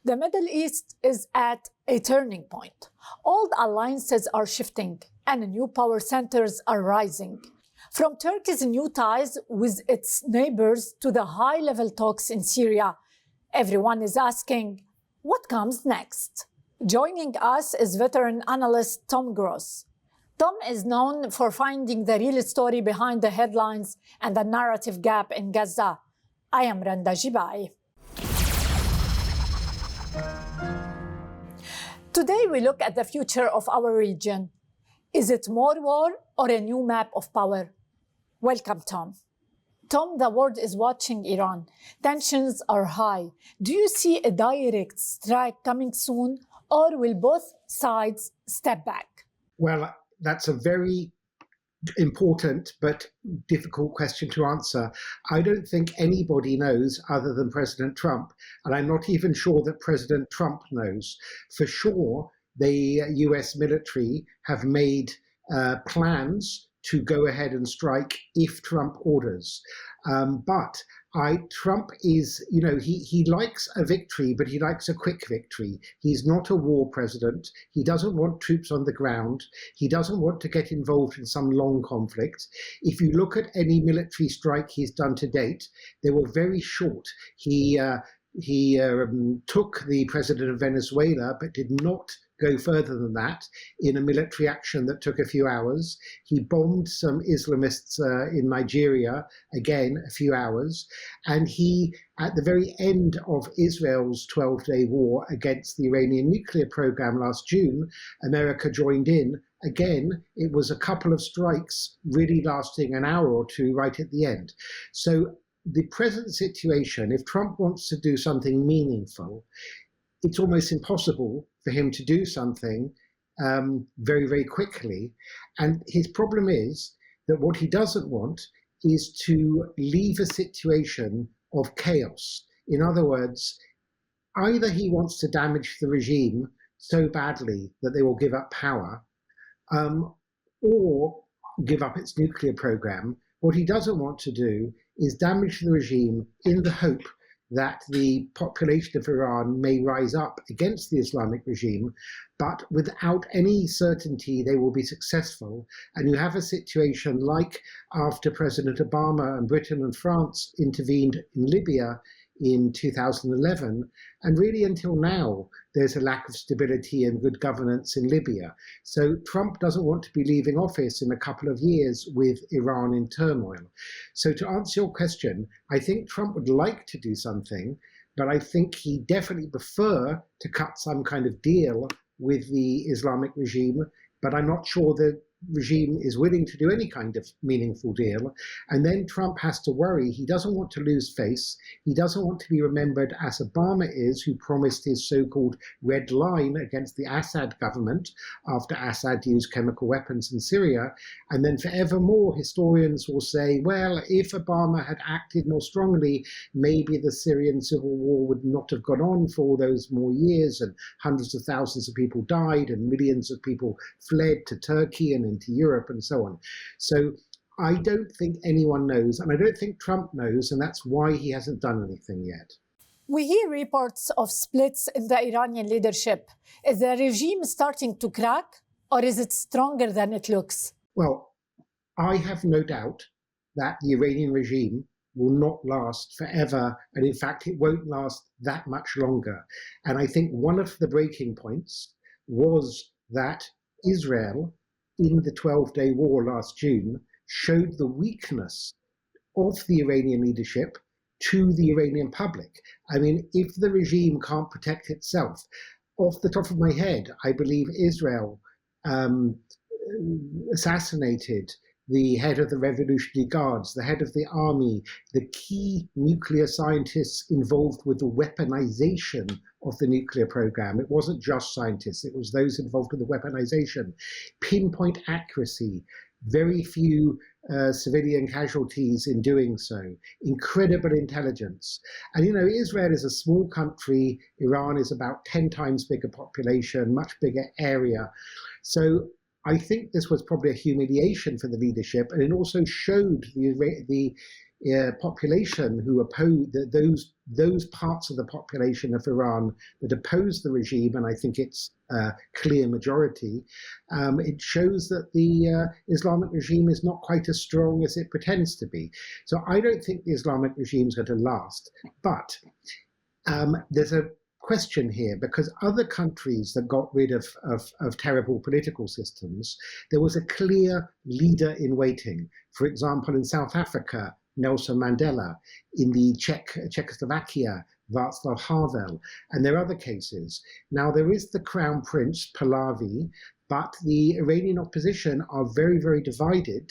The Middle East is at a turning point. Old alliances are shifting and new power centers are rising. From Turkey's new ties with its neighbors to the high-level talks in Syria, everyone is asking, what comes next? Joining us is veteran analyst Tom Gross. Tom is known for finding the real story behind the headlines and the narrative gap in Gaza. I am Lrendة Jebaa'i. Today we look at the future of our region. Is it more war or a new map of power? Welcome, Tom. Tom, the world is watching Iran. Tensions are high. Do you see a direct strike coming soon, or will both sides step back? Well, that's a very important but difficult question to answer. I don't think anybody knows other than President Trump, and I'm not even sure that President Trump knows. For sure, the US military have made plans to go ahead and strike if Trump orders. But Trump is, he likes a victory, but he likes a quick victory. He's not a war president. He doesn't want troops on the ground. He doesn't want to get involved in some long conflict. If you look at any military strike he's done to date, they were very short. He took the president of Venezuela, but did not go further than that in a military action that took a few hours. He bombed some Islamists in Nigeria, again, a few hours. And he, at the very end of Israel's 12-day war against the Iranian nuclear program last June, America joined in. Again, it was a couple of strikes really lasting an hour or two right at the end. So the present situation, if Trump wants to do something meaningful, it's almost impossible for him to do something very, very quickly. And his problem is that what he doesn't want is to leave a situation of chaos. In other words, either he wants to damage the regime so badly that they will give up power, or give up its nuclear program. What he doesn't want to do is damage the regime in the hope that the population of Iran may rise up against the Islamic regime, but without any certainty they will be successful. And you have a situation like after President Obama and Britain and France intervened in Libya in 2011, and really until now, there's a lack of stability and good governance in Libya. So Trump doesn't want to be leaving office in a couple of years with Iran in turmoil. So to answer your question, I think Trump would like to do something, but I think he definitely prefer to cut some kind of deal with the Islamic regime, but I'm not sure the regime is willing to do any kind of meaningful deal. And then Trump has to worry. He doesn't want to lose face. He doesn't want to be remembered as Obama is, who promised his so-called red line against the Assad government after Assad used chemical weapons in Syria. And then forevermore, historians will say, well, if Obama had acted more strongly, maybe the Syrian civil war would not have gone on for all those more years, and hundreds of thousands of people died and millions of people fled to Turkey and into Europe and so on. So I don't think anyone knows, and I don't think Trump knows, and that's why he hasn't done anything yet. We hear reports of splits in the Iranian leadership. Is the regime starting to crack, or is it stronger than it looks? Well, I have no doubt that the Iranian regime will not last forever, and in fact it won't last that much longer. And I think one of the breaking points was that Israel, in the 12-day war last June, showed the weakness of the Iranian leadership to the Iranian public. I mean, if the regime can't protect itself, off the top of my head, I believe Israel assassinated the head of the Revolutionary Guards, the head of the army, the key nuclear scientists involved with the weaponization of the nuclear program. It wasn't just scientists, it was those involved with the weaponization. Pinpoint accuracy, very few civilian casualties in doing so, incredible intelligence. And Israel is a small country, Iran is about 10 times bigger population, much bigger area. So I think this was probably a humiliation for the leadership, and it also showed the population who oppose those parts of the population of Iran that oppose the regime, and I think it's a clear majority, it shows that the Islamic regime is not quite as strong as it pretends to be. So I don't think the Islamic regime is going to last. But there's a question here, because other countries that got rid of terrible political systems, there was a clear leader in waiting. For example, in South Africa, Nelson Mandela; in the Czechoslovakia, Václav Havel, and there are other cases. Now, there is the Crown Prince Pahlavi, but the Iranian opposition are very, very divided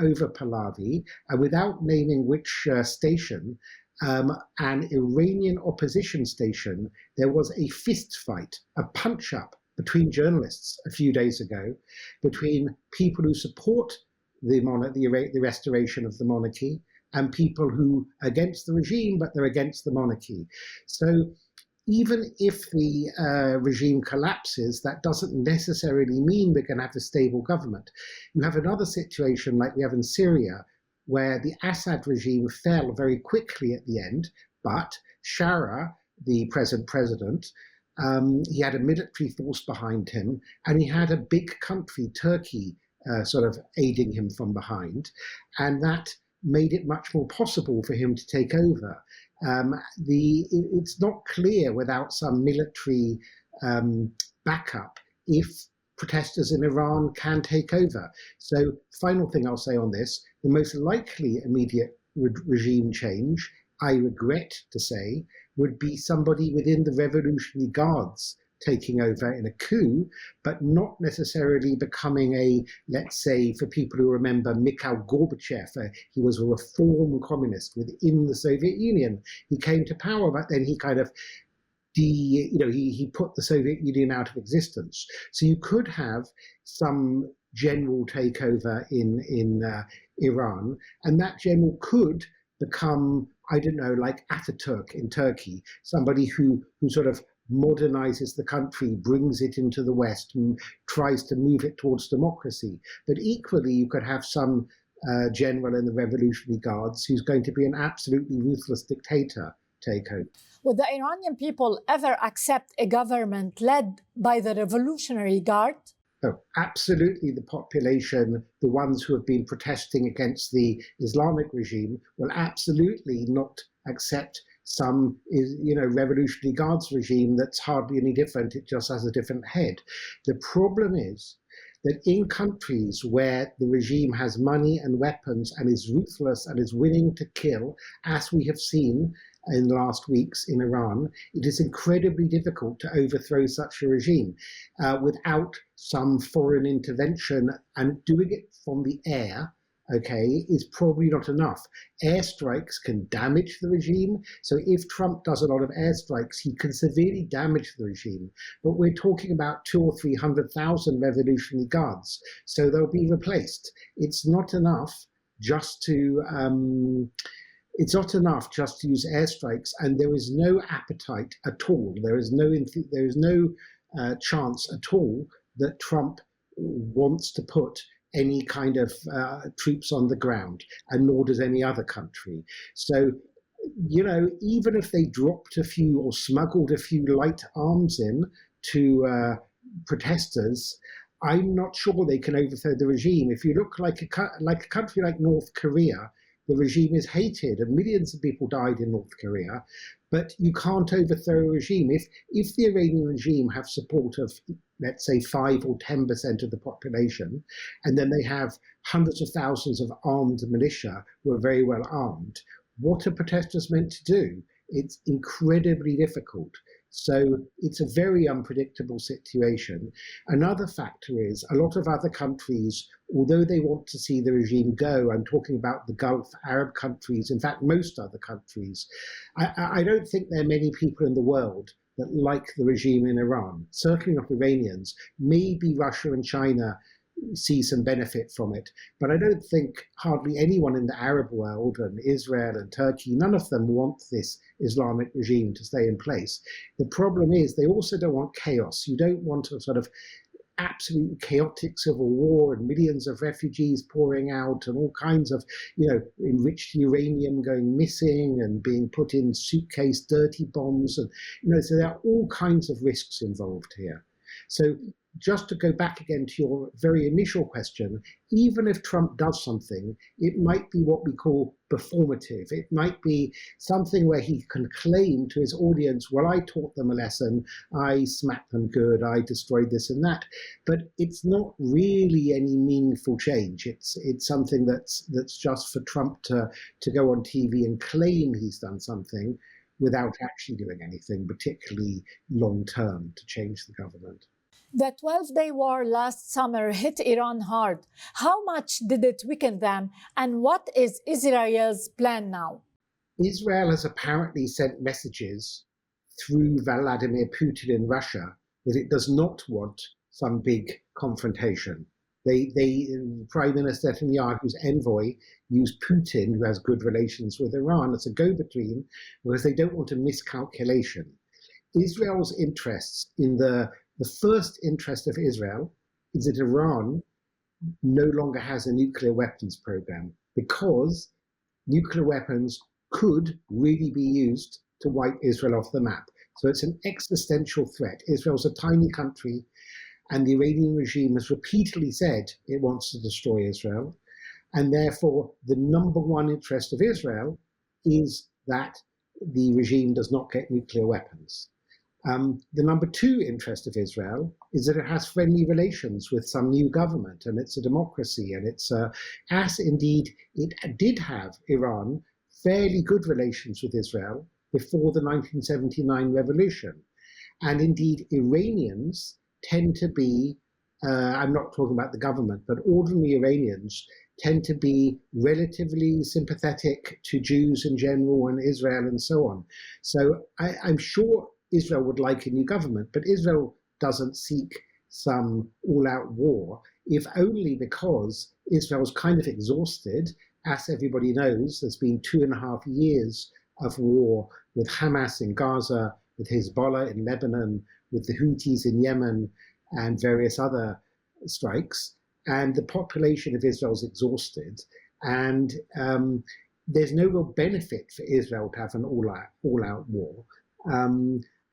over Pahlavi, and without naming which station, an Iranian opposition station, there was a fist fight, a punch-up between journalists a few days ago, between people who support the restoration of the monarchy and people who are against the regime, but they're against the monarchy. So even if the regime collapses, that doesn't necessarily mean we're going to have a stable government. You have another situation like we have in Syria, where the Assad regime fell very quickly at the end, but Shara, the present president, he had a military force behind him, and he had a big country, Turkey, sort of aiding him from behind, and that made it much more possible for him to take over. It's not clear without some military backup if protesters in Iran can take over. So, final thing I'll say on this, the most likely immediate regime change, I regret to say, would be somebody within the Revolutionary Guards taking over in a coup, but not necessarily becoming a, let's say, for people who remember Mikhail Gorbachev, he was a reform communist within the Soviet Union. He came to power, but then he kind of he put the Soviet Union out of existence. So you could have some general takeover in Iran, and that general could become, I don't know, like Ataturk in Turkey, somebody who sort of modernizes the country, brings it into the West, and tries to move it towards democracy. But equally, you could have some general in the Revolutionary Guards who's going to be an absolutely ruthless dictator take over. Would the Iranian people ever accept a government led by the Revolutionary Guard? Oh, absolutely. The population, the ones who have been protesting against the Islamic regime, will absolutely not accept some Revolutionary Guards regime that's hardly any different. It just has a different head. The problem is that in countries where the regime has money and weapons and is ruthless and is willing to kill, as we have seen in the last weeks in Iran, it is incredibly difficult to overthrow such a regime without some foreign intervention, and doing it from the air, is probably not enough. Airstrikes can damage the regime. So if Trump does a lot of airstrikes, he can severely damage the regime. But we're talking about 200,000 or 300,000 Revolutionary Guards. So they'll be replaced. It's not enough just to use airstrikes, and there is no appetite at all. There is no chance at all that Trump wants to put any kind of troops on the ground, and nor does any other country. So, even if they dropped a few or smuggled a few light arms in to protesters, I'm not sure they can overthrow the regime. If you look like a country like North Korea, the regime is hated, and millions of people died in North Korea, but you can't overthrow a regime. If the Iranian regime have support of, let's say, 5 or 10% of the population, and then they have hundreds of thousands of armed militia who are very well armed, what are protesters meant to do? It's incredibly difficult. So it's a very unpredictable situation. Another factor is a lot of other countries, although they want to see the regime go, I'm talking about the Gulf Arab countries, in fact, most other countries, I don't think there are many people in the world that like the regime in Iran, certainly not Iranians. Maybe Russia and China see some benefit from it, but I don't think hardly anyone in the Arab world, and Israel and Turkey, none of them want this Islamic regime to stay in place. The problem is they also don't want chaos. You don't want a sort of absolutely chaotic civil war and millions of refugees pouring out and all kinds of, enriched uranium going missing and being put in suitcase dirty bombs. And, so there are all kinds of risks involved here. So just to go back again to your very initial question, even if Trump does something, it might be what we call performative. It might be something where he can claim to his audience, well, I taught them a lesson, I smacked them good, I destroyed this and that. But it's not really any meaningful change. It's something that's just for Trump to go on TV and claim he's done something without actually doing anything, particularly long term, to change the government. The 12-day war last summer hit Iran hard. How much did it weaken them, and what is Israel's plan now? Israel has apparently sent messages through Vladimir Putin in Russia that it does not want some big confrontation. Prime Minister Netanyahu's envoy used Putin, who has good relations with Iran, as a go-between because they don't want a miscalculation. Israel's interests in the first interest of Israel is that Iran no longer has a nuclear weapons program, because nuclear weapons could really be used to wipe Israel off the map. So it's an existential threat. Israel's a tiny country, and the Iranian regime has repeatedly said it wants to destroy Israel. And therefore, the number one interest of Israel is that the regime does not get nuclear weapons. The number two interest of Israel is that it has friendly relations with some new government, and it's a democracy, and it's as indeed it did have, Iran, fairly good relations with Israel before the 1979 revolution. And indeed, Iranians tend to be, I'm not talking about the government, but ordinary Iranians tend to be relatively sympathetic to Jews in general and Israel and so on. So I'm sure Israel would like a new government, but Israel doesn't seek some all-out war, if only because Israel's kind of exhausted. As everybody knows, there's been 2.5 years of war with Hamas in Gaza, with Hezbollah in Lebanon, with the Houthis in Yemen, and various other strikes. And the population of Israel is exhausted. And there's no real benefit for Israel to have an all-out war.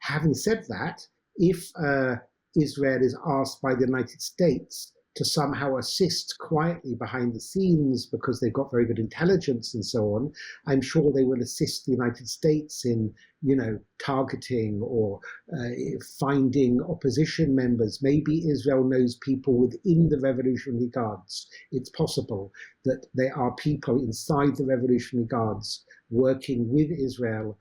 Having said that, if Israel is asked by the United States to somehow assist quietly behind the scenes because they've got very good intelligence and so on, I'm sure they will assist the United States in, targeting or finding opposition members. Maybe Israel knows people within the Revolutionary Guards. It's possible that there are people inside the Revolutionary Guards working with Israel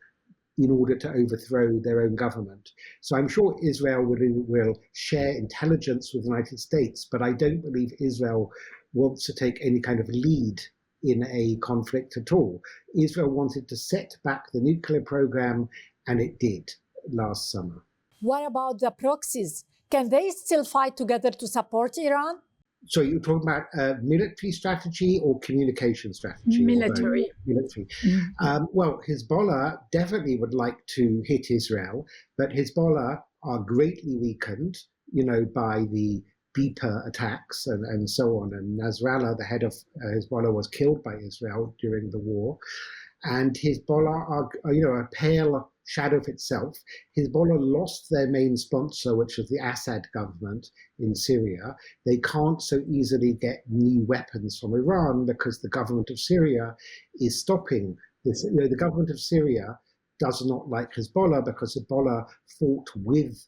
in order to overthrow their own government. So I'm sure Israel will share intelligence with the United States, but I don't believe Israel wants to take any kind of lead in a conflict at all. Israel wanted to set back the nuclear program, and it did last summer. What about the proxies? Can they still fight together to support Iran? So you're talking about military strategy or communication strategy? Military. Military. Well, Hezbollah definitely would like to hit Israel, but Hezbollah are greatly weakened, by the Beeper attacks and so on. And Nasrallah, the head of Hezbollah, was killed by Israel during the war. And Hezbollah are, a pale shadow of itself. Hezbollah lost their main sponsor, which was the Assad government in Syria. They can't so easily get new weapons from Iran because the government of Syria is stopping this. The government of Syria does not like Hezbollah because Hezbollah fought with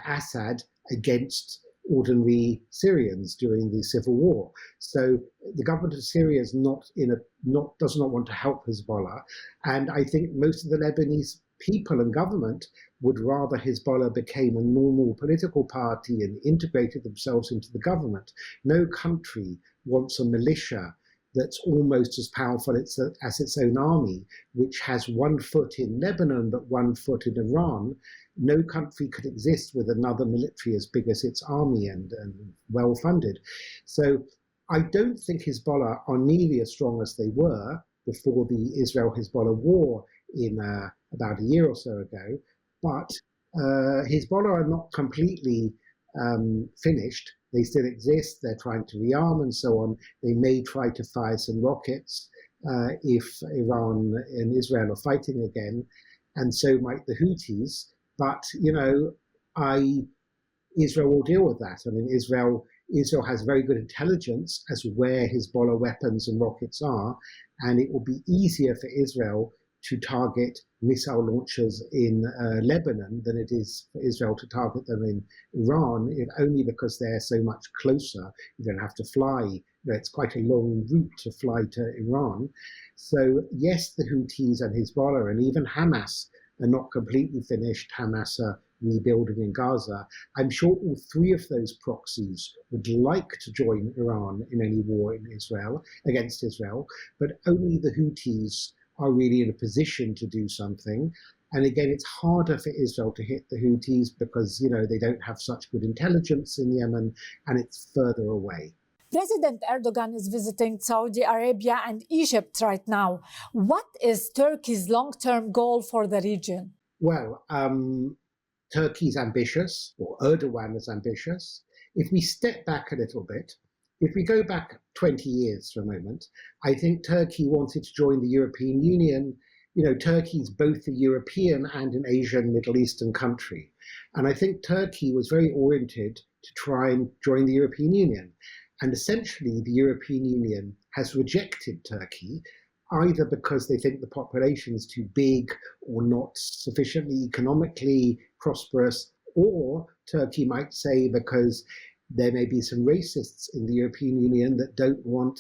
Assad against ordinary Syrians during the civil war. So the government of Syria is does not want to help Hezbollah. And I think most of the Lebanese people and government would rather Hezbollah became a normal political party and integrated themselves into the government. No country wants a militia that's almost as powerful as its own army, which has one foot in Lebanon but one foot in Iran. No country could exist with another military as big as its army and well-funded. So I don't think Hezbollah are nearly as strong as they were before the Israel-Hezbollah war in about a year or so ago, but Hezbollah are not completely finished. They still exist. They're trying to rearm and so on. They may try to fire some rockets if Iran and Israel are fighting again, and so might the Houthis. But Israel will deal with that. I mean, Israel has very good intelligence as to where Hezbollah weapons and rockets are, and it will be easier for Israel to target missile launchers in Lebanon than it is for Israel to target them in Iran, only because they're so much closer. You don't have to fly. It's quite a long route to fly to Iran. So yes, the Houthis and Hezbollah and even Hamas are not completely finished. Hamas are rebuilding in Gaza. I'm sure all three of those proxies would like to join Iran in any war in Israel against Israel, but only the Houthis are really in a position to do something. And again, it's harder for Israel to hit the Houthis because, they don't have such good intelligence in Yemen and it's further away. President Erdogan is visiting Saudi Arabia and Egypt right now. What is Turkey's long-term goal for the region? Well, Turkey's ambitious, or Erdogan is ambitious. If we step back a little bit, if we go back 20 years for a moment, I think Turkey wanted to join the European Union. Turkey's both a European and an Asian Middle Eastern country. And I think Turkey was very oriented to try and join the European Union. And essentially, the European Union has rejected Turkey, either because they think the population is too big or not sufficiently economically prosperous, or Turkey might say because there may be some racists in the European Union that don't want,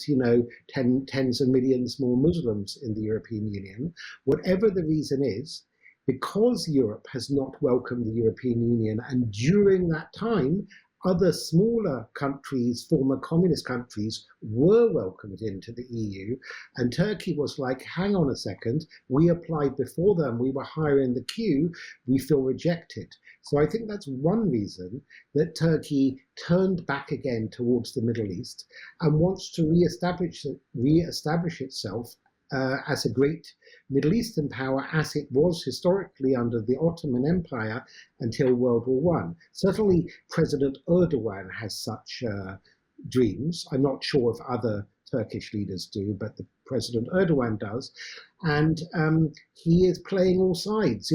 tens of millions more Muslims in the European Union. Whatever the reason is, because Europe has not welcomed the European Union, and during that time, other smaller countries, former communist countries, were welcomed into the EU, and Turkey was like, hang on a second, we applied before them, we were higher in the queue, we feel rejected. So I think that's one reason that Turkey turned back again towards the Middle East and wants to re-establish itself as a great Middle Eastern power, as it was historically under the Ottoman Empire until World War I. Certainly President Erdogan has such dreams. I'm not sure if other Turkish leaders do, but the President Erdogan does. And he is playing all sides.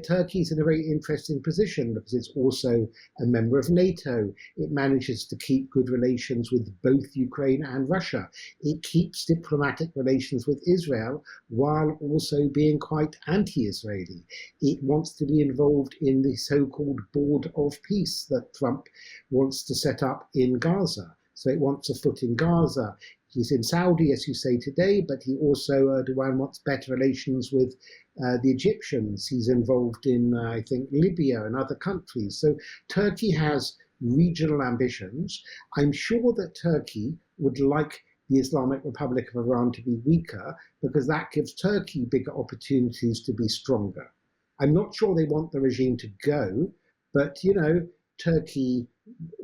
Turkey's in a very interesting position because it's also a member of NATO. It manages to keep good relations with both Ukraine and Russia. It keeps diplomatic relations with Israel while also being quite anti-Israeli. It wants to be involved in the so-called Board of Peace that Trump wants to set up in Gaza. So it wants a foot in Gaza. He's in Saudi, as you say, today, but he also, Erdogan wants better relations with the Egyptians. He's involved in, I think, Libya and other countries. So Turkey has regional ambitions. I'm sure that Turkey would like the Islamic Republic of Iran to be weaker because that gives Turkey bigger opportunities to be stronger. I'm not sure they want the regime to go, but, Turkey,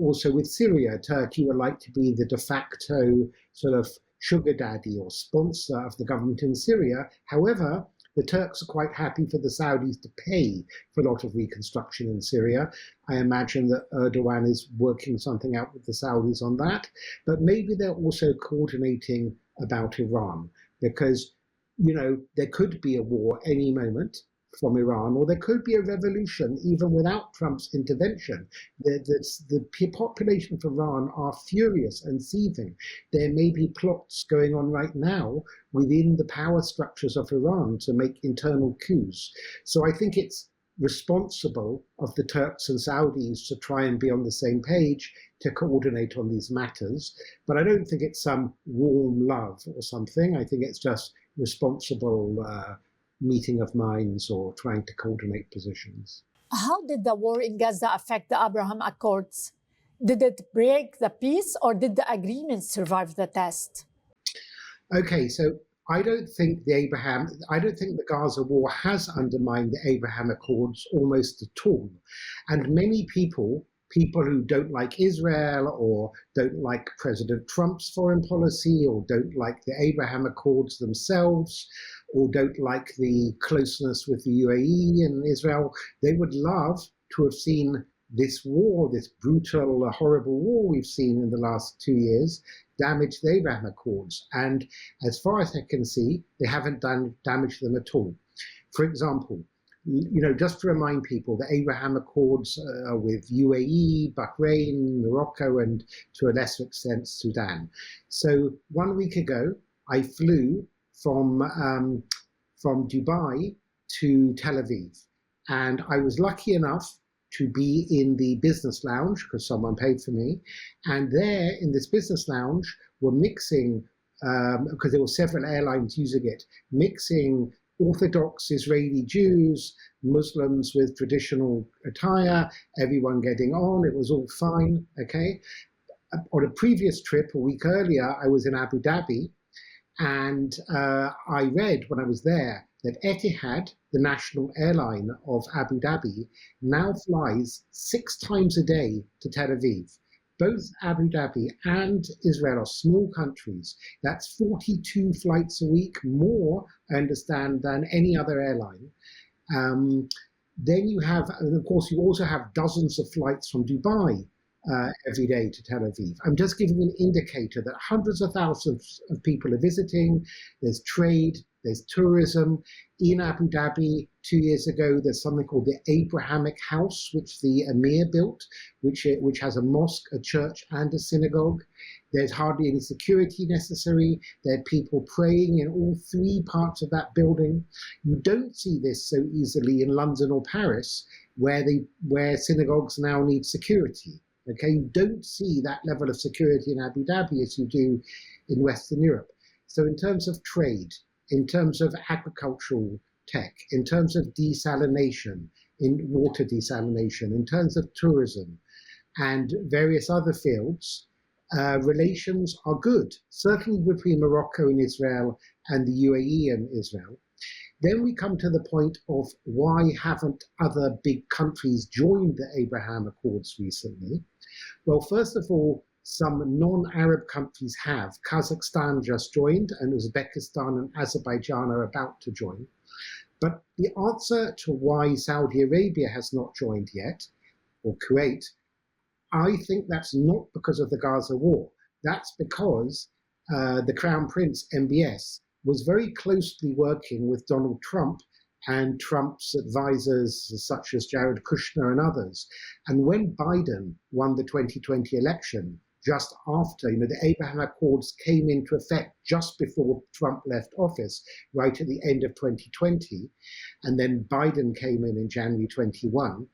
also with Syria, Turkey would like to be the de facto sort of sugar daddy or sponsor of the government in Syria. However, the Turks are quite happy for the Saudis to pay for a lot of reconstruction in Syria. I imagine that Erdogan is working something out with the Saudis on that. But maybe they're also coordinating about Iran because, there could be a war any moment from Iran, or there could be a revolution even without Trump's intervention. The population of Iran are furious and seething. There may be plots going on right now within the power structures of Iran to make internal coups. So I think it's responsible of the Turks and Saudis to try and be on the same page to coordinate on these matters. But I don't think it's some warm love or something. I think it's just responsible meeting of minds or trying to coordinate positions. How did the war in Gaza affect the Abraham Accords? Did it break the peace or did the agreement survive the test? Okay, so I don't think the Gaza war has undermined the Abraham Accords almost at all. And many people who don't like Israel or don't like President Trump's foreign policy or don't like the Abraham Accords themselves or don't like the closeness with the UAE and Israel, they would love to have seen this war, this brutal, horrible war we've seen in the last 2 years, damaged the Abraham Accords. And as far as I can see, they haven't damaged them at all. For example, just to remind people, the Abraham Accords are with UAE, Bahrain, Morocco, and to a lesser extent, Sudan. So 1 week ago, I flew from Dubai to Tel Aviv. And I was lucky enough to be in the business lounge because someone paid for me. And there in this business lounge were mixing, because there were several airlines using it, mixing Orthodox Israeli Jews, Muslims with traditional attire, everyone getting on. It was all fine, okay? On a previous trip, a week earlier, I was in Abu Dhabi, and I read when I was there that Etihad, the national airline of Abu Dhabi, now flies 6 times a day to Tel Aviv. Both Abu Dhabi and Israel are small countries. That's 42 flights a week, more, I understand, than any other airline. Then you have, and of course, you also have dozens of flights from Dubai every day to Tel Aviv. I'm just giving an indicator that hundreds of thousands of people are visiting. There's trade, there's tourism. In Abu Dhabi, 2 years ago, there's something called the Abrahamic House, which the Emir built, which has a mosque, a church, and a synagogue. There's hardly any security necessary. There are people praying in all 3 parts of that building. You don't see this so easily in London or Paris, where synagogues now need security. Okay, you don't see that level of security in Abu Dhabi as you do in Western Europe. So in terms of trade, in terms of agricultural tech, in terms of desalination, in water desalination, in terms of tourism and various other fields, relations are good, certainly between Morocco and Israel and the UAE and Israel. Then we come to the point of why haven't other big countries joined the Abraham Accords recently? Well, first of all, some non-Arab countries have. Kazakhstan just joined, and Uzbekistan and Azerbaijan are about to join. But the answer to why Saudi Arabia has not joined yet, or Kuwait, I think that's not because of the Gaza war. That's because the Crown Prince, MBS, was very closely working with Donald Trump and Trump's advisors such as Jared Kushner and others. And when Biden won the 2020 election, just after, the Abraham Accords came into effect just before Trump left office, right at the end of 2020, and then Biden came in January 21,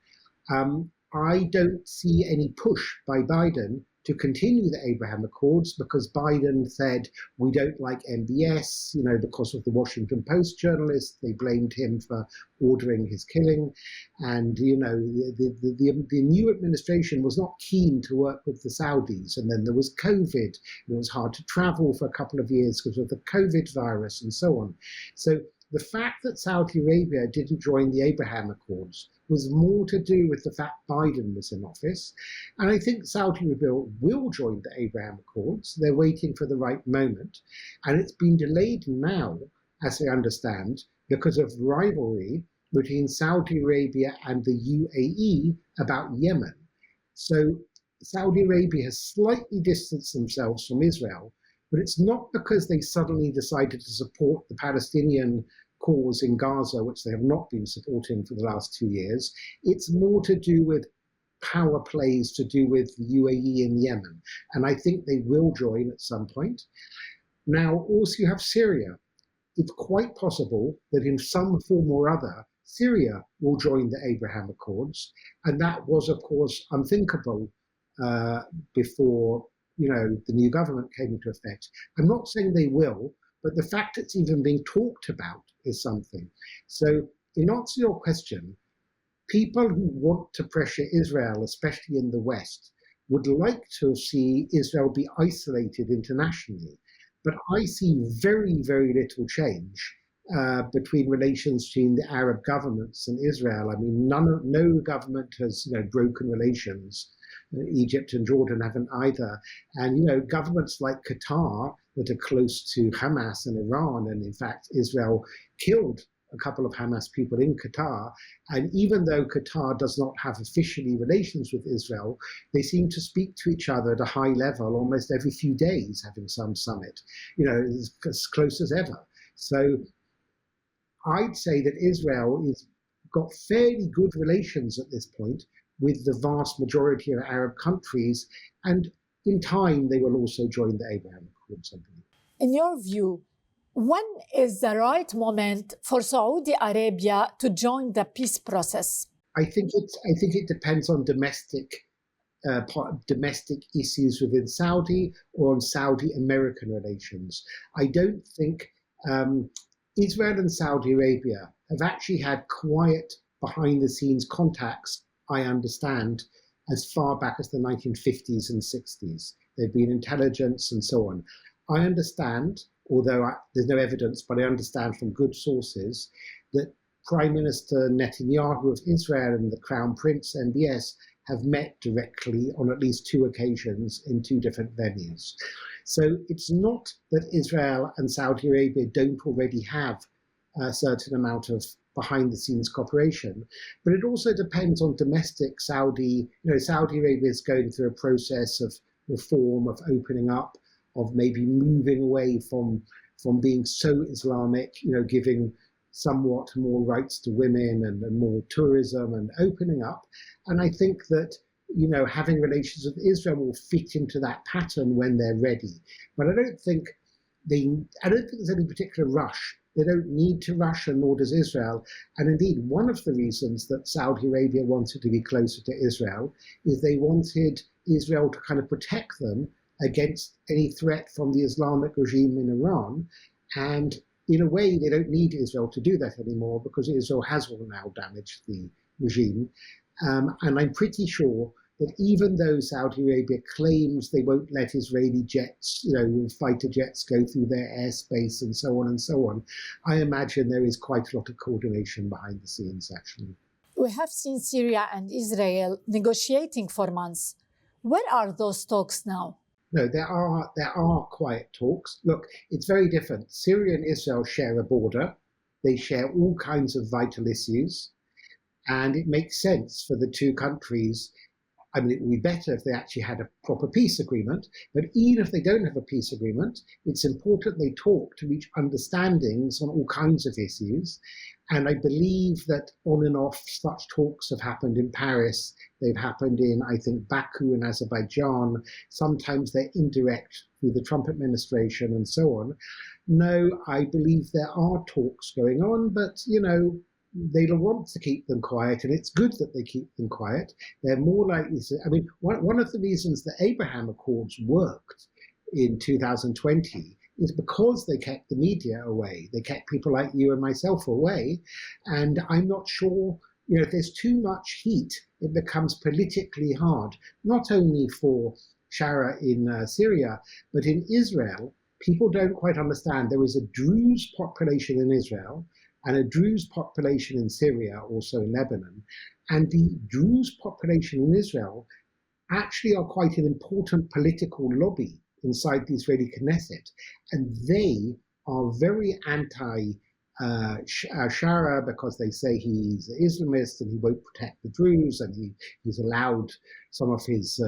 I don't see any push by Biden to continue the Abraham Accords because Biden said, we don't like MBS, because of the Washington Post journalist. They blamed him for ordering his killing. And, the new administration was not keen to work with the Saudis. And then there was COVID. It was hard to travel for a couple of years because of the COVID virus and so on. So the fact that Saudi Arabia didn't join the Abraham Accords was more to do with the fact Biden was in office. And I think Saudi Arabia will join the Abraham Accords. They're waiting for the right moment. And it's been delayed now, as I understand, because of rivalry between Saudi Arabia and the UAE about Yemen. So Saudi Arabia has slightly distanced themselves from Israel, but it's not because they suddenly decided to support the Palestinian cause in Gaza, which they have not been supporting for the last 2 years. It's more to do with power plays to do with the UAE and Yemen. And I think they will join at some point. Now, also you have Syria. It's quite possible that in some form or other, Syria will join the Abraham Accords. And that was, of course, unthinkable before the new government came into effect. I'm not saying they will, but the fact it's even being talked about is something. So in answer to your question, people who want to pressure Israel, especially in the West, would like to see Israel be isolated internationally. But I see very, very little change between relations between the Arab governments and Israel. I mean, no government has broken relations. Egypt and Jordan haven't either. And, governments like Qatar that are close to Hamas and Iran, and in fact, Israel killed a couple of Hamas people in Qatar. And even though Qatar does not have officially relations with Israel, they seem to speak to each other at a high level almost every few days, having some summit, as close as ever. So I'd say that Israel is got fairly good relations at this point with the vast majority of Arab countries, and in time they will also join the Abraham Accords, I believe. In your view, when is the right moment for Saudi Arabia to join the peace process? I think it depends on domestic issues within Saudi or on Saudi-American relations. I don't think Israel and Saudi Arabia have actually had quiet behind-the-scenes contacts, I understand, as far back as the 1950s and 60s. There've been intelligence and so on. I understand, although there's no evidence, but I understand from good sources that Prime Minister Netanyahu of Israel and the Crown Prince MBS have met directly on at least 2 occasions in 2 different venues. So it's not that Israel and Saudi Arabia don't already have a certain amount of behind-the-scenes cooperation, but it also depends on domestic Saudi. Saudi Arabia is going through a process of reform, of opening up, of maybe moving away from being so Islamic, giving somewhat more rights to women and more tourism and opening up. And I think that, having relations with Israel will fit into that pattern when they're ready. But I don't think there's any particular rush. They don't need to rush, and nor does Israel. And indeed, one of the reasons that Saudi Arabia wanted to be closer to Israel is they wanted Israel to kind of protect them against any threat from the Islamic regime in Iran. And in a way, they don't need Israel to do that anymore because Israel has all now damaged the regime. And I'm pretty sure that even though Saudi Arabia claims they won't let Israeli jets, fighter jets go through their airspace and so on and so on, I imagine there is quite a lot of coordination behind the scenes, actually. We have seen Syria and Israel negotiating for months. Where are those talks now? No, there are quiet talks. Look, it's very different. Syria and Israel share a border. They share all kinds of vital issues. And it makes sense for the 2 countries. I mean, it would be better if they actually had a proper peace agreement, but even if they don't have a peace agreement, it's important they talk to reach understandings on all kinds of issues. And I believe that on and off such talks have happened in Paris. They've happened in, I think, Baku and Azerbaijan. Sometimes they're indirect through the Trump administration and so on. No, I believe there are talks going on, but, they'll want to keep them quiet, and it's good that they keep them quiet. They're more likely to, one of the reasons the Abraham Accords worked in 2020 is because they kept the media away. They kept people like you and myself away. And I'm not sure, if there's too much heat, it becomes politically hard, not only for Shara in Syria, but in Israel. People don't quite understand there is a Druze population in Israel and a Druze population in Syria, also in Lebanon. And the Druze population in Israel actually are quite an important political lobby inside the Israeli Knesset. And they are very anti-Shara because they say he's an Islamist and he won't protect the Druze, and he's allowed some of his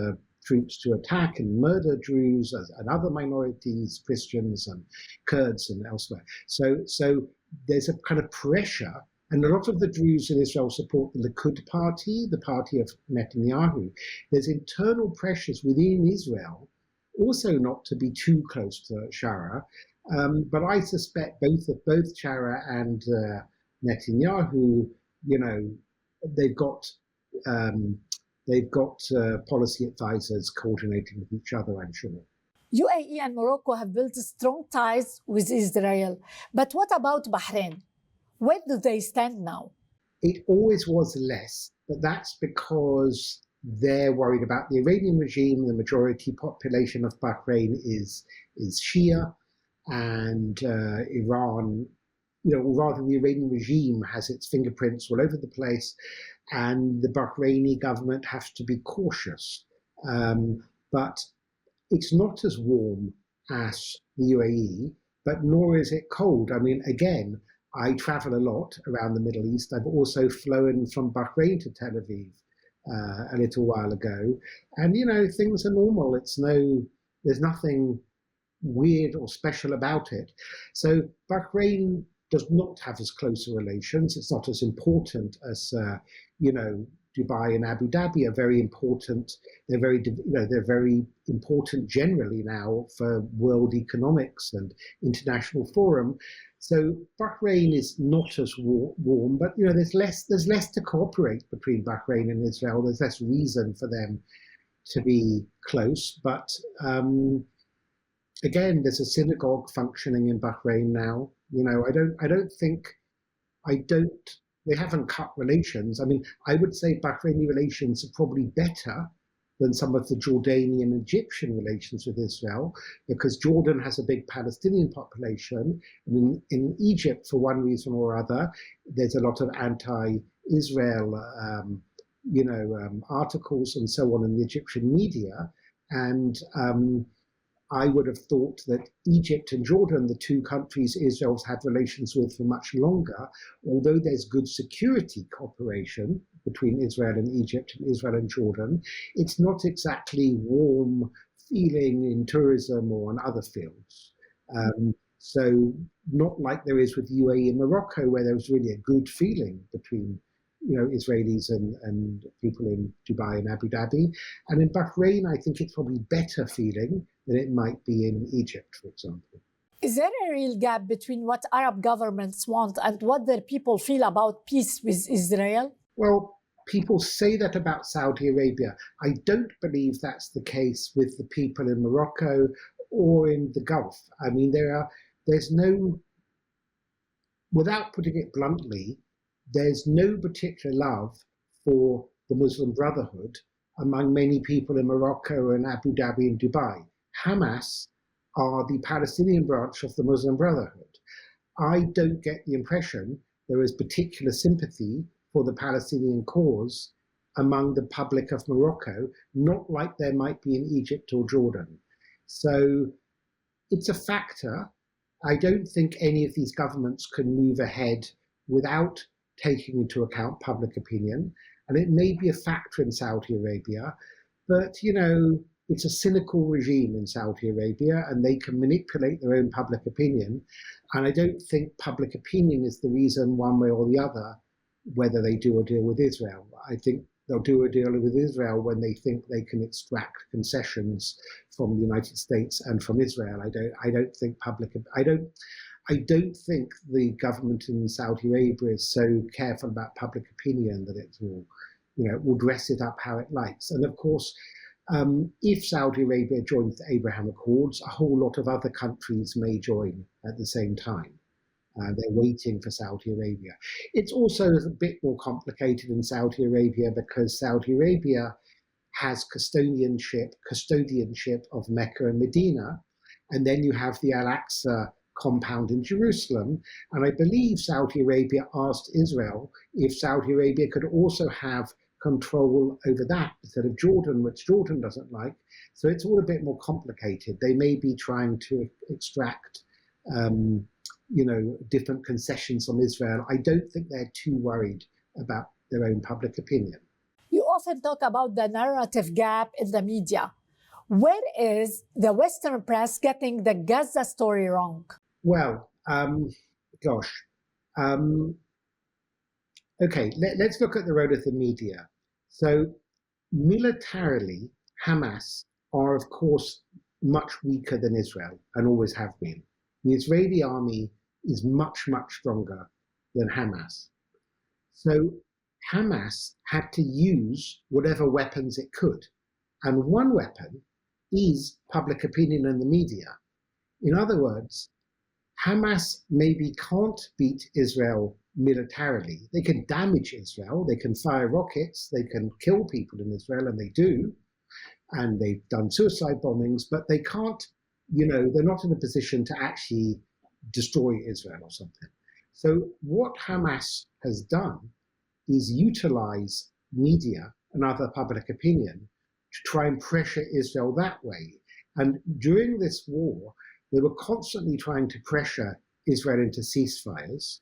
troops to attack and murder Druze and other minorities, Christians and Kurds and elsewhere. So there's a kind of pressure, and a lot of the Druze in Israel support the Likud party, the party of Netanyahu. There's internal pressures within Israel also not to be too close to Shara, but I suspect both Shara and Netanyahu, they've got policy advisors coordinating with each other, I'm sure. UAE and Morocco have built strong ties with Israel. But what about Bahrain? Where do they stand now? It always was less, but that's because they're worried about the Iranian regime. The majority population of Bahrain is Shia, and Iran, rather the Iranian regime has its fingerprints all over the place, and the Bahraini government has to be cautious. But it's not as warm as the UAE, but nor is it cold. I mean, again, I travel a lot around the Middle East. I've also flown from Bahrain to Tel Aviv a little while ago. And, things are normal. There's nothing weird or special about it. So Bahrain does not have as close relations. It's not as important as, Dubai and Abu Dhabi are very important. They're very important generally now for world economics and international forum. So Bahrain is not as warm, but there's less to cooperate between Bahrain and Israel. There's less reason for them to be close. But again, there's a synagogue functioning in Bahrain now. They haven't cut relations. I mean, I would say Bahraini relations are probably better than some of the Jordanian and Egyptian relations with Israel, because Jordan has a big Palestinian population. And in Egypt, for one reason or other, there's a lot of anti-Israel, articles and so on in the Egyptian media. And I would have thought that Egypt and Jordan, the two countries Israel's had relations with for much longer, although there's good security cooperation between Israel and Egypt and Israel and Jordan, it's not exactly warm feeling in tourism or in other fields. So not like there is with UAE and Morocco, where there was really a good feeling between Israelis and people in Dubai and Abu Dhabi. And in Bahrain, I think it's probably better feeling than it might be in Egypt, for example. Is there a real gap between what Arab governments want and what their people feel about peace with Israel? Well, people say that about Saudi Arabia. I don't believe that's the case with the people in Morocco or in the Gulf. I mean, there's no, without putting it bluntly, there's no particular love for the Muslim Brotherhood among many people in Morocco and Abu Dhabi and Dubai. Hamas are the Palestinian branch of the Muslim Brotherhood. I don't get the impression there is particular sympathy for the Palestinian cause among the public of Morocco, not like there might be in Egypt or Jordan. So it's a factor. I don't think any of these governments can move ahead without taking into account public opinion. And it may be a factor in Saudi Arabia, but, it's a cynical regime in Saudi Arabia, and they can manipulate their own public opinion. And I don't think public opinion is the reason one way or the other whether they do a deal with Israel. I think they'll do a deal with Israel when they think they can extract concessions from the United States and from Israel. I don't think the government in Saudi Arabia is so careful about public opinion that it will dress it up how it likes. And of course, if Saudi Arabia joins the Abraham Accords, a whole lot of other countries may join at the same time. They're waiting for Saudi Arabia. It's also a bit more complicated in Saudi Arabia because Saudi Arabia has custodianship of Mecca and Medina, and then you have the Al-Aqsa compound in Jerusalem. And I believe Saudi Arabia asked Israel if Saudi Arabia could also have control over that instead of Jordan, which Jordan doesn't like. So it's all a bit more complicated. They may be trying to extract different concessions from Israel. I don't think they're too worried about their own public opinion. You often talk about the narrative gap in the media. Where is the Western press getting the Gaza story wrong? Well, okay, let's look at the role of the media. So militarily, Hamas are, of course, much weaker than Israel and always have been. The Israeli army is much, much stronger than Hamas. So Hamas had to use whatever weapons it could. And one weapon is public opinion and the media. In other words, Hamas maybe can't beat Israel militarily. They can damage Israel, they can fire rockets, they can kill people in Israel, and they do, and they've done suicide bombings, but they can't, they're not in a position to actually destroy Israel or something. So what Hamas has done is utilize media and other public opinion to try and pressure Israel that way. And during this war, they were constantly trying to pressure Israel into ceasefires.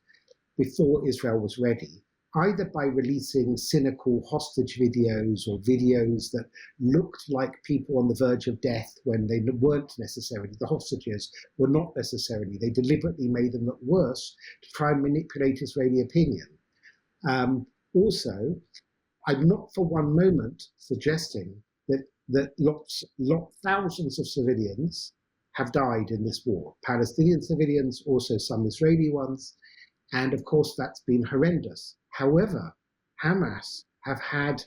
before Israel was ready, either by releasing cynical hostage videos or videos that looked like people on the verge of death when they weren't necessarily, the hostages were not necessarily, they deliberately made them look worse to try and manipulate Israeli opinion. Also, I'm not for one moment suggesting that thousands of civilians have died in this war. Palestinian civilians, also some Israeli ones, and of course that's been horrendous. However, Hamas have had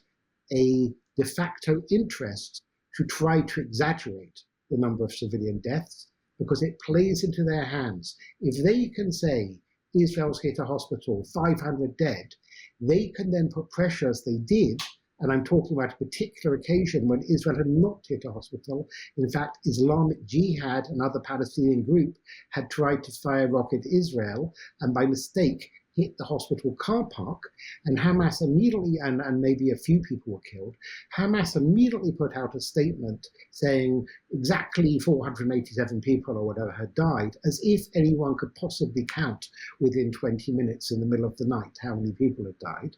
a de facto interest to try to exaggerate the number of civilian deaths because it plays into their hands. If they can say Israel's hit a hospital, 500 dead, they can then put pressure as they did, and I'm talking about a particular occasion when Israel had not hit a hospital. In fact, Islamic Jihad, another Palestinian group, had tried to fire a rocket at Israel and by mistake hit the hospital car park, and Hamas immediately, and maybe a few people were killed, Hamas immediately put out a statement saying exactly 487 people or whatever had died, as if anyone could possibly count within 20 minutes in the middle of the night how many people had died.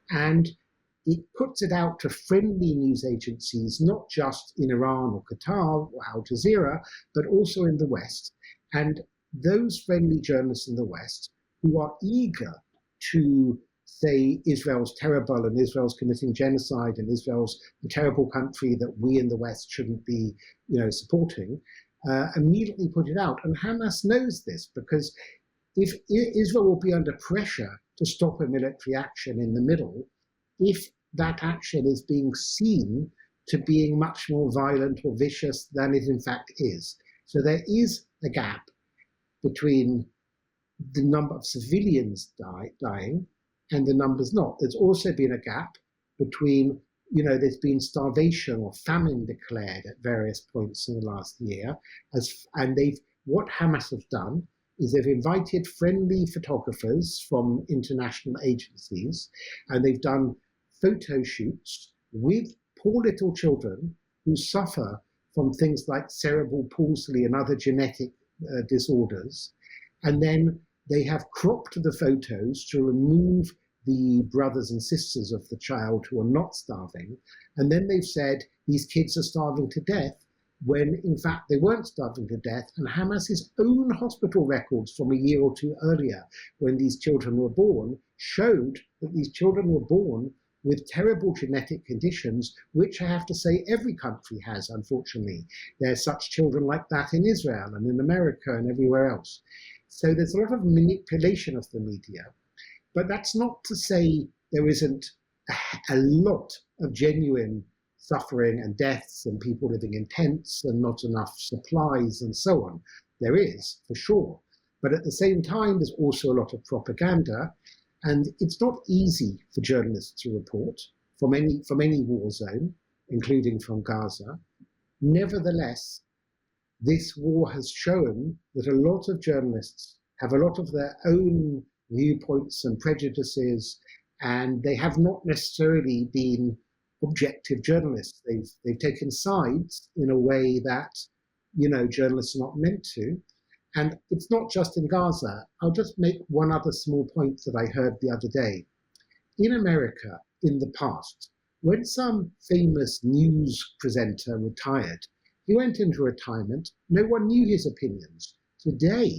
And it puts it out to friendly news agencies, not just in Iran or Qatar or Al Jazeera, but also in the West. And those friendly journalists in the West who are eager to say Israel's terrible and Israel's committing genocide and Israel's a terrible country that we in the West shouldn't be, supporting, immediately put it out. And Hamas knows this because if Israel will be under pressure to stop a military action in the middle, if that action is being seen to being much more violent or vicious than it in fact is. So there is a gap between the number of civilians dying and the numbers not. There's also been a gap between, there's been starvation or famine declared at various points in the last year. What Hamas have done is they've invited friendly photographers from international agencies, and they've done photo shoots with poor little children who suffer from things like cerebral palsy and other genetic disorders. And then they have cropped the photos to remove the brothers and sisters of the child who are not starving. And then they've said these kids are starving to death when in fact they weren't starving to death. And Hamas's own hospital records from a year or two earlier when these children were born showed that these children were born with terrible genetic conditions, which I have to say every country has, unfortunately. There's such children like that in Israel and in America and everywhere else. So there's a lot of manipulation of the media, but that's not to say there isn't a lot of genuine suffering and deaths and people living in tents and not enough supplies and so on. There is, for sure. But at the same time, there's also a lot of propaganda, and it's not easy for journalists to report from any war zone, including from Gaza. Nevertheless, this war has shown that a lot of journalists have a lot of their own viewpoints and prejudices, and they have not necessarily been objective journalists. They've taken sides in a way that, journalists are not meant to. And it's not just in Gaza. I'll just make one other small point that I heard the other day. In America, in the past, when some famous news presenter retired, he went into retirement, no one knew his opinions. Today,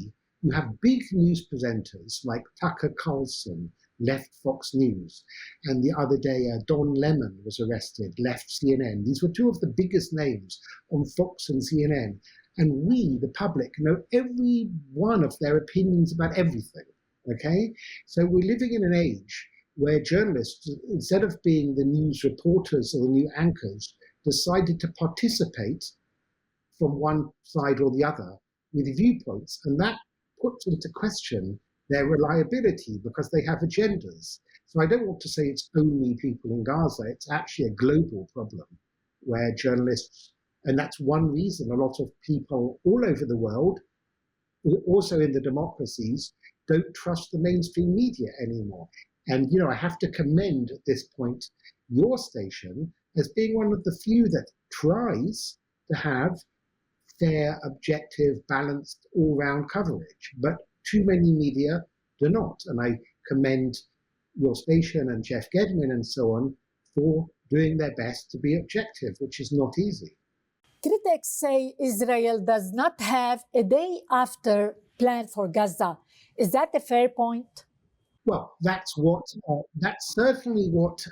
you have big news presenters like Tucker Carlson, left Fox News, and the other day Don Lemon was arrested, left CNN. These were two of the biggest names on Fox and CNN. And we, the public, know every one of their opinions about everything, okay? So we're living in an age where journalists, instead of being the news reporters or the new anchors, decided to participate from one side or the other with viewpoints. And that puts into question their reliability because they have agendas. So I don't want to say it's only people in Gaza. It's actually a global problem where journalists, and that's one reason a lot of people all over the world, also in the democracies, don't trust the mainstream media anymore. And, I have to commend at this point your station as being one of the few that tries to have fair, objective, balanced, all-round coverage. But too many media do not. And I commend your station and Jeff Gedmin and so on for doing their best to be objective, which is not easy. Critics say Israel does not have a day after plan for Gaza. Is that a fair point? Well, that's certainly what,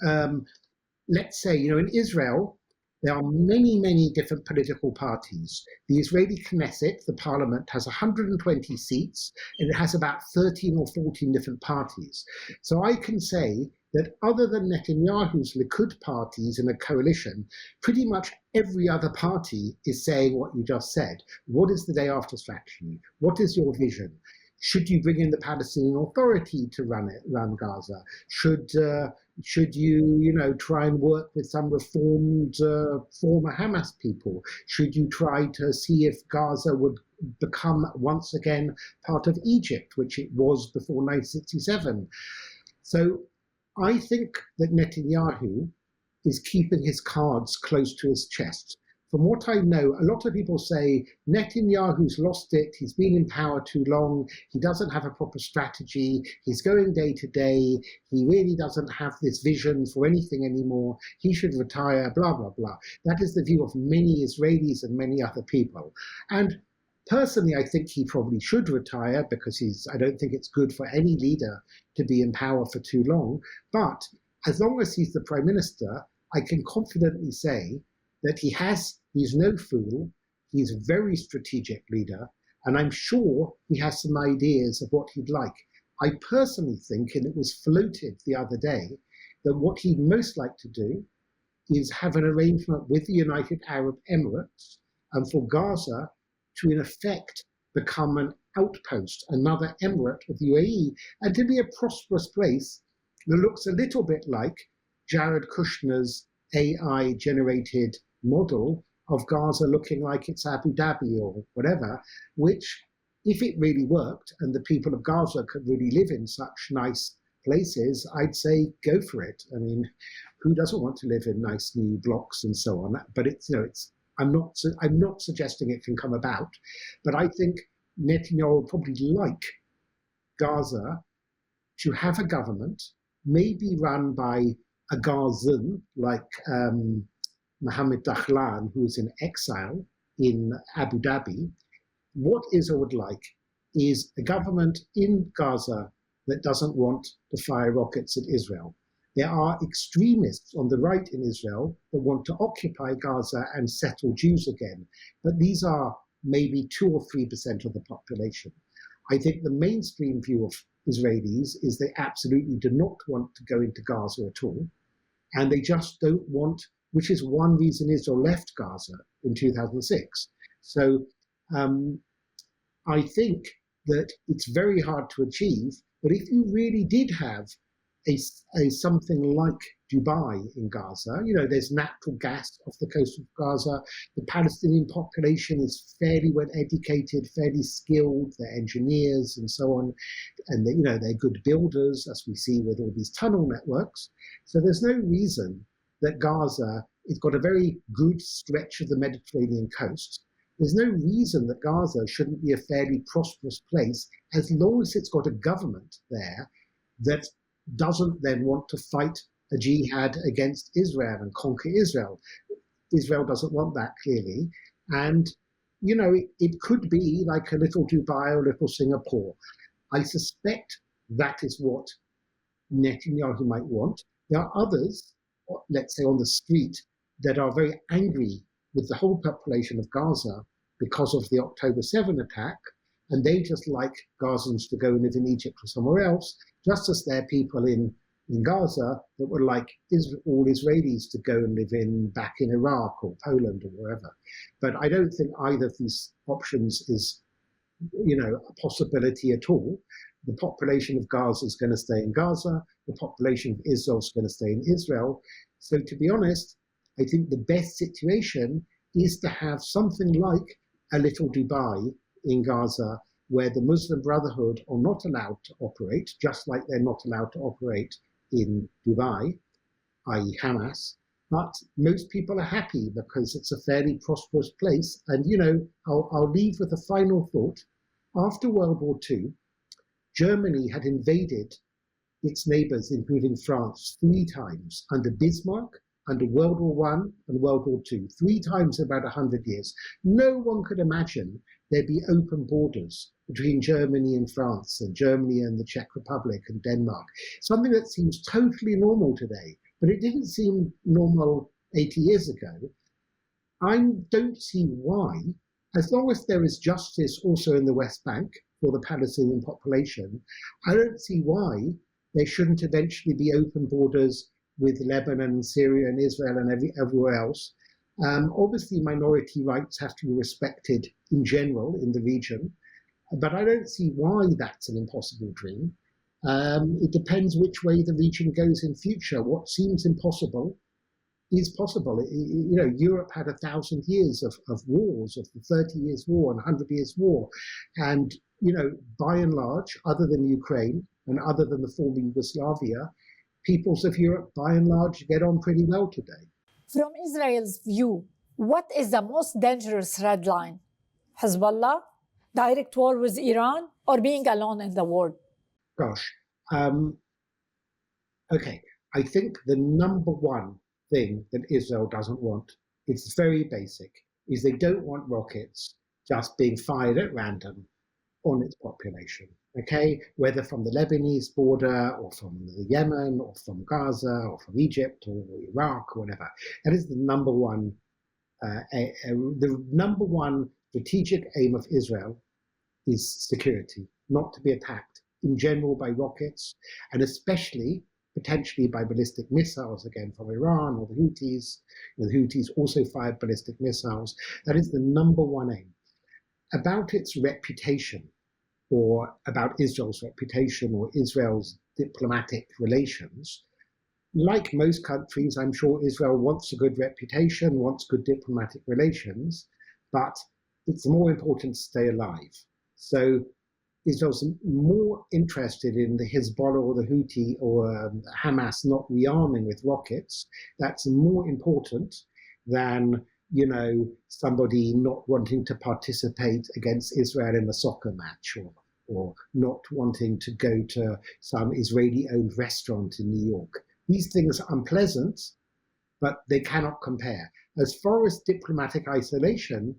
let's say, in Israel, there are many, many different political parties. The Israeli Knesset, the parliament, has 120 seats, and it has about 13 or 14 different parties. So I can say that other than Netanyahu's Likud parties in a coalition, pretty much every other party is saying what you just said. What is the day after strategy? What is your vision? Should you bring in the Palestinian Authority to run Gaza? Should you, try and work with some reformed former Hamas people? Should you try to see if Gaza would become once again part of Egypt, which it was before 1967? So I think that Netanyahu is keeping his cards close to his chest. From what I know, a lot of people say Netanyahu's lost it, he's been in power too long, he doesn't have a proper strategy, he's going day to day, he really doesn't have this vision for anything anymore, he should retire, blah, blah, blah. That is the view of many Israelis and many other people. And personally, I think he probably should retire because I don't think it's good for any leader to be in power for too long. But as long as he's the prime minister, I can confidently say that he's no fool, he's a very strategic leader, and I'm sure he has some ideas of what he'd like. I personally think, and it was floated the other day, that what he'd most like to do is have an arrangement with the United Arab Emirates and for Gaza to, in effect, become an outpost, another emirate of the UAE, and to be a prosperous place that looks a little bit like Jared Kushner's AI-generated model of Gaza looking like it's Abu Dhabi or whatever, which, if it really worked and the people of Gaza could really live in such nice places, I'd say go for it. I mean, who doesn't want to live in nice new blocks and so on? But I'm not suggesting it can come about, but I think Netanyahu would probably like Gaza to have a government, maybe run by a Gazan like Mohammed Dahlan, who is in exile in Abu Dhabi. What Israel would like is a government in Gaza that doesn't want to fire rockets at Israel. There are extremists on the right in Israel that want to occupy Gaza and settle Jews again, but these are maybe 2 or 3% of the population. I think the mainstream view of Israelis is they absolutely do not want to go into Gaza at all, and they just don't want, which is one reason Israel left Gaza in 2006. So I think that it's very hard to achieve, but if you really did have a something like Dubai in Gaza, there's natural gas off the coast of Gaza, the Palestinian population is fairly well educated, fairly skilled, they're engineers and so on, and they're good builders, as we see with all these tunnel networks. So there's no reason that Gaza has got a very good stretch of the Mediterranean coast. There's no reason that Gaza shouldn't be a fairly prosperous place as long as it's got a government there that doesn't then want to fight a jihad against Israel and conquer Israel. Israel doesn't want that, clearly. And, it could be like a little Dubai or a little Singapore. I suspect that is what Netanyahu might want. There are others, let's say on the street, that are very angry with the whole population of Gaza because of the October 7 attack, and they just like Gazans to go and live in Egypt or somewhere else, just as there are people in Gaza that would like all Israelis to go and live back in Iraq or Poland or wherever. But I don't think either of these options is, a possibility at all. The population of Gaza is going to stay in Gaza. The population of Israel is going to stay in Israel. So to be honest, I think the best situation is to have something like a little Dubai in Gaza, where the Muslim Brotherhood are not allowed to operate, just like they're not allowed to operate in Dubai, i.e. Hamas. But most people are happy because it's a fairly prosperous place. And, I'll leave with a final thought. After World War II, Germany had invaded its neighbours, including France, 3 times, under Bismarck, under World War I and World War II, 3 times in about 100 years. No one could imagine there'd be open borders between Germany and France, and Germany and the Czech Republic and Denmark. Something that seems totally normal today, but it didn't seem normal 80 years ago. I don't see why, as long as there is justice also in the West Bank for the Palestinian population, I don't see why there shouldn't eventually be open borders with Lebanon, Syria and Israel and everywhere else. Obviously, minority rights have to be respected in general in the region, but I don't see why that's an impossible dream. It depends which way the region goes in future. What seems impossible is possible. You know, Europe had 1,000 years of wars, of the 30 Years' War and 100 Years' War. And, you know, by and large, other than Ukraine and other than the former Yugoslavia, peoples of Europe, by and large, get on pretty well today. From Israel's view, what is the most dangerous red line? Hezbollah, direct war with Iran, or being alone in the war? Gosh, okay. I think the number one thing that Israel doesn't want, it's very basic, is they don't want rockets just being fired at random on its population, okay? Whether from the Lebanese border or from the Yemen or from Gaza or from Egypt or Iraq or whatever. That is the number one strategic aim of Israel is security, not to be attacked in general by rockets, and especially potentially by ballistic missiles, again from Iran or the Houthis. The Houthis also fired ballistic missiles. That is the number one aim. About its reputation, or about Israel's reputation or Israel's diplomatic relations, like most countries, I'm sure Israel wants a good reputation, wants good diplomatic relations, but it's more important to stay alive. So Israel's more interested in the Hezbollah or the Houthi or Hamas not rearming with rockets. That's more important than, you know, somebody not wanting to participate against Israel in a soccer match, or not wanting to go to some Israeli-owned restaurant in New York. These things are unpleasant, but they cannot compare. As far as diplomatic isolation,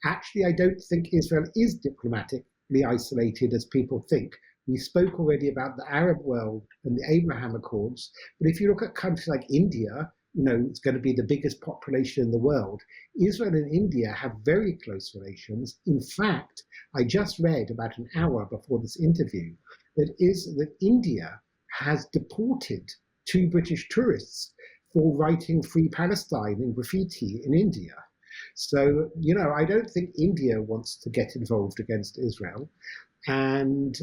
actually, I don't think Israel is diplomatically isolated as people think. We spoke already about the Arab world and the Abraham Accords, but if you look at countries like India, you know, it's going to be the biggest population in the world. Israel and India have very close relations. In fact, I just read about an hour before this interview that India has deported 2 British tourists for writing Free Palestine in graffiti in India. So, you know, I don't think India wants to get involved against Israel. And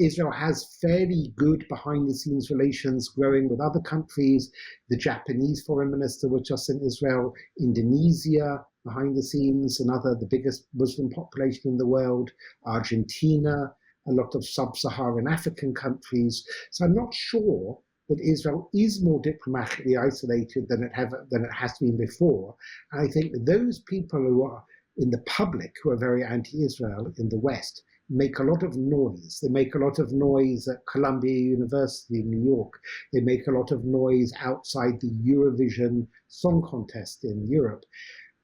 Israel has fairly good behind-the-scenes relations growing with other countries. The Japanese foreign minister was just in Israel. Indonesia, behind the scenes, the biggest Muslim population in the world. Argentina, a lot of sub-Saharan African countries. So I'm not sure that Israel is more diplomatically isolated than it has been before. And I think those people who are in the public, who are very anti-Israel in the West, make a lot of noise. They make a lot of noise at Columbia University in New York. They make a lot of noise outside the Eurovision Song Contest in Europe.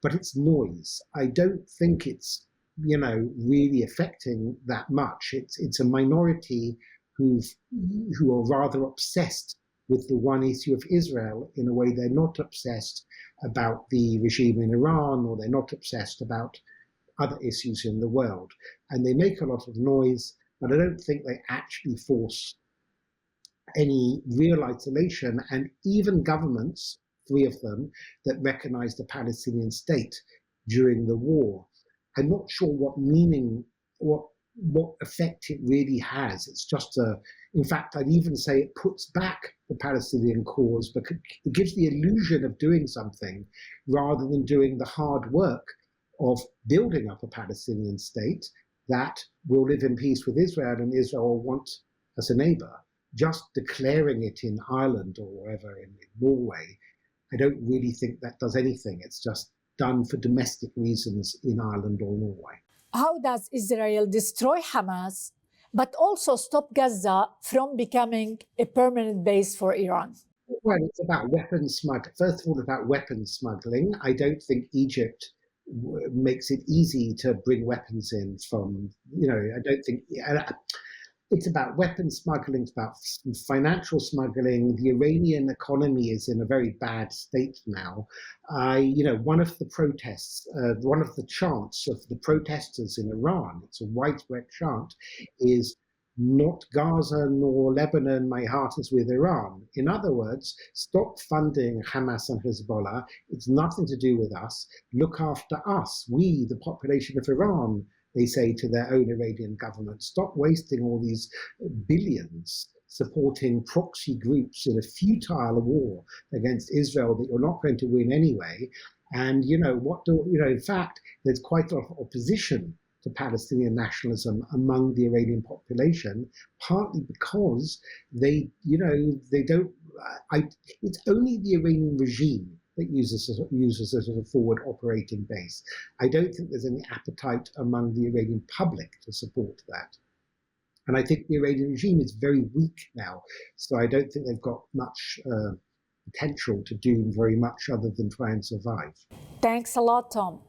But it's noise. I don't think it's, you know, really affecting that much. It's a minority who are rather obsessed with the one issue of Israel in a way they're not obsessed about the regime in Iran, or they're not obsessed about other issues in the world. And they make a lot of noise, but I don't think they actually force any real isolation. And even governments, 3 of them, that recognized the Palestinian state during the war, I'm not sure what meaning, what effect it really has. It's just in fact, I'd even say it puts back the Palestinian cause, because it gives the illusion of doing something rather than doing the hard work of building up a Palestinian state that will live in peace with Israel, and Israel will want as a neighbor. Just declaring it in Ireland or wherever, in Norway, I don't really think that does anything. It's just done for domestic reasons in Ireland or Norway. How does Israel destroy Hamas but also stop Gaza from becoming a permanent base for Iran? Well, it's about weapons smuggling. First of all, about weapons smuggling. I don't think Egypt makes it easy to bring weapons in from, I don't think it's about weapons smuggling, it's about financial smuggling. The Iranian economy is in a very bad state now. One of the protests, one of the chants of the protesters in Iran, it's a widespread chant, is not Gaza nor Lebanon, my heart is with Iran. In other words, stop funding Hamas and Hezbollah. It's nothing to do with us. Look after us, we, the population of Iran, they say to their own Iranian government. Stop wasting all these billions supporting proxy groups in a futile war against Israel that you're not going to win anyway. And, in fact, there's quite a lot of opposition to Palestinian nationalism among the Iranian population, partly because they don't. It's only the Iranian regime that uses as a forward operating base. I don't think there's any appetite among the Iranian public to support that. And I think the Iranian regime is very weak now, so I don't think they've got much potential to do very much other than try and survive. Thanks a lot, Tom.